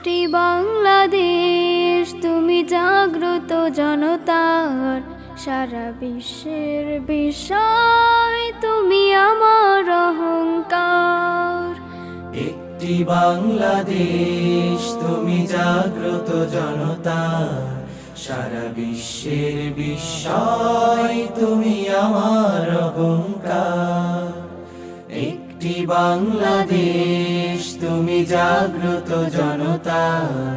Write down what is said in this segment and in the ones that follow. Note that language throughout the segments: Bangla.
একটি বাংলাদেশ তুমি জাগ্রত জনতার, সারা বিশ্বের বিষয় তুমি আমার অহংকার। একটি বাংলাদেশ তুমি জাগ্রত জনতার, সারা বিশ্বের বিস্ময় তুমি আমার অহংকার। একটি বাংলাদেশ তুমি জাগ্রত জনতার,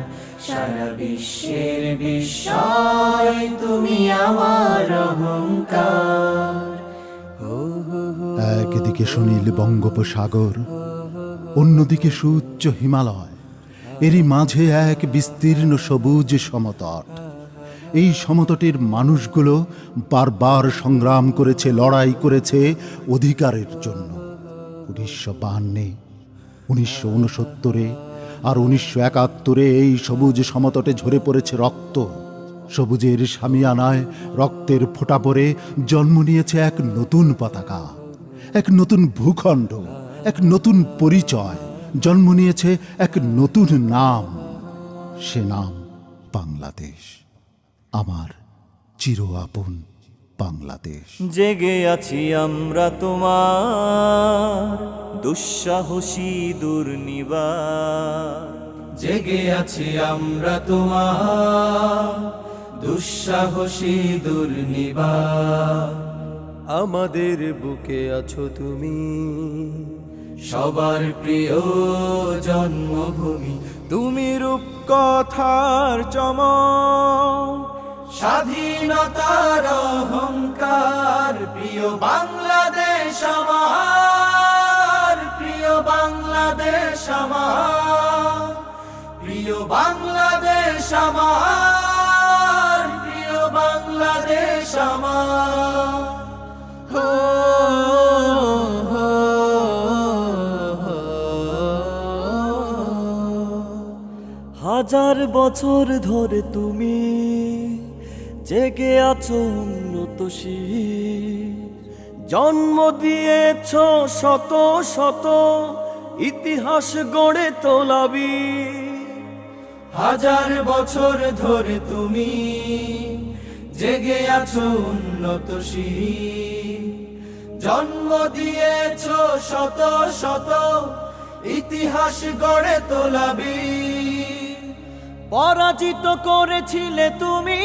সারা বিশ্বের বিস্ময় তুমি আমার অহংকার। একদিকে সুনীল বঙ্গোপসাগর, অন্যদিকে সুউচ্চ হিমালয়, এরই মাঝে এক বিস্তীর্ণ সবুজ সমতট। এই সমতটের মানুষগুলো বারবার সংগ্রাম করেছে, লড়াই করেছে অধিকারের জন্য। 1952, 1969 আর 1971 এই সবুজ সমতটে ঝরে পড়েছে রক্ত। সবুজের শামিয়ানায় রক্তের ফোঁটা পড়ে জন্ম নিয়েছে এক নতুন পতাকা, এক নতুন ভূখণ্ড, এক নতুন পরিচয়, জন্ম নিয়েছে এক নতুন নাম। সে নাম বাংলাদেশ, আমার চির আপন বাংলাদেশ। জেগে আছি আমরা তোমার দুঃসাহসী দুর্নিবার, জেগে আছি আমরা তোমার দুঃসাহসী দুর্নিবার। আমাদের বুকে আছো তুমি, সবার প্রিয় জন্মভূমি। তুমি রূপকথার চমক, স্বাধীনতার অহংকার। প্রিয় বাংলাদেশ আমার, প্রিয় বাংলাদেশ আমার, প্রিয় বাংলাদেশ আমার, প্রিয় বাংলাদেশ আমার। হাজার বছর ধরে তুমি জেগে আছো উন্নত শির, জন্ম দিয়েছ শত শত ইতিহাস গড়ে তোলাবি। হাজার বছর ধরে তুমি জেগে আছো উন্নত শির, জন্ম দিয়েছ শত শত ইতিহাস গড়ে তোলাবি। পরাজিত করেছিলে তুমি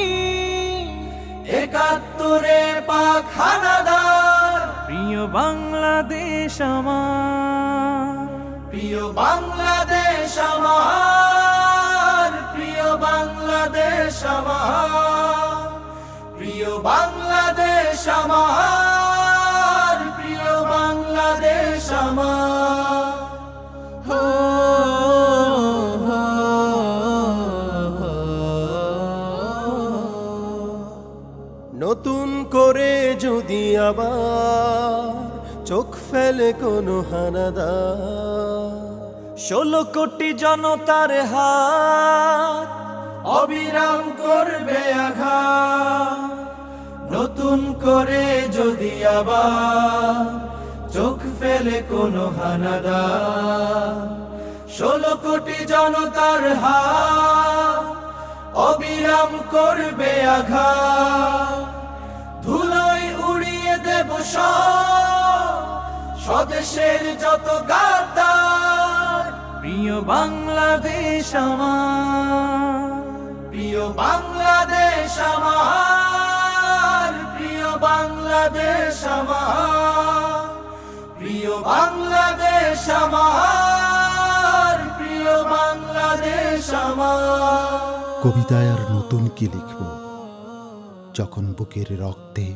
71-এ পাক হানাদার। প্রিয় বাংলাদেশ আমার, প্রিয় বাংলাদেশ আমার, প্রিয় বাংলাদেশ আমার, প্রিয় বাংলাদেশ আমার, প্রিয় বাংলাদেশ আমার। নতুন করে যদি আবার চোখ ফেলে কোনো হানাদার, 16 কোটি জনতার হাত অবিরাম করবে আঘাত। নতুন করে যদি আবার চোখ ফেলে কোনো হানাদার, 16 কোটি জনতার হাত অবিরাম করবে আঘাত। ধুলোয় উড়িয়ে দেব সব স্বদেশের যত গাদ্দার। প্রিয় বাংলাদেশ আমার, প্রিয় বাংলাদেশ আমার, প্রিয় বাংলাদেশ আমার, প্রিয় বাংলাদেশ আমার, প্রিয় বাংলাদেশ আমার। কবিতায় আর নতুন কি লিখব, যখন বুকের রক্তে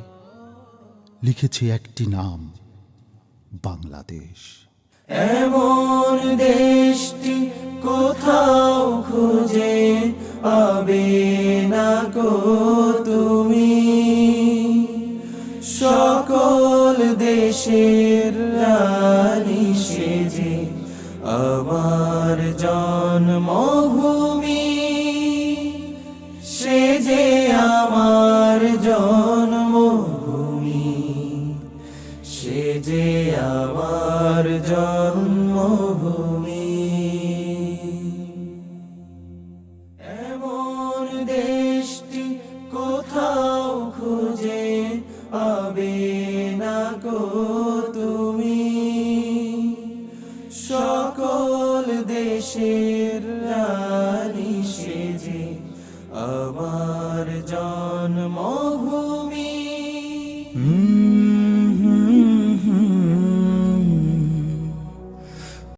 লিখেছি একটি নাম, বাংলাদেশ। এমন দেশটি কোথাও খুঁজে পাবে না গো তুমি, সকল দেশের রানী সেজে আমার জন্মভূমি, সে যে আমার জন্মভূমি, সে যে আমার জন্মভূমি। পাবে না গো তুমি। সকল দেশের রানী সেজে আমার জন্মভূমি।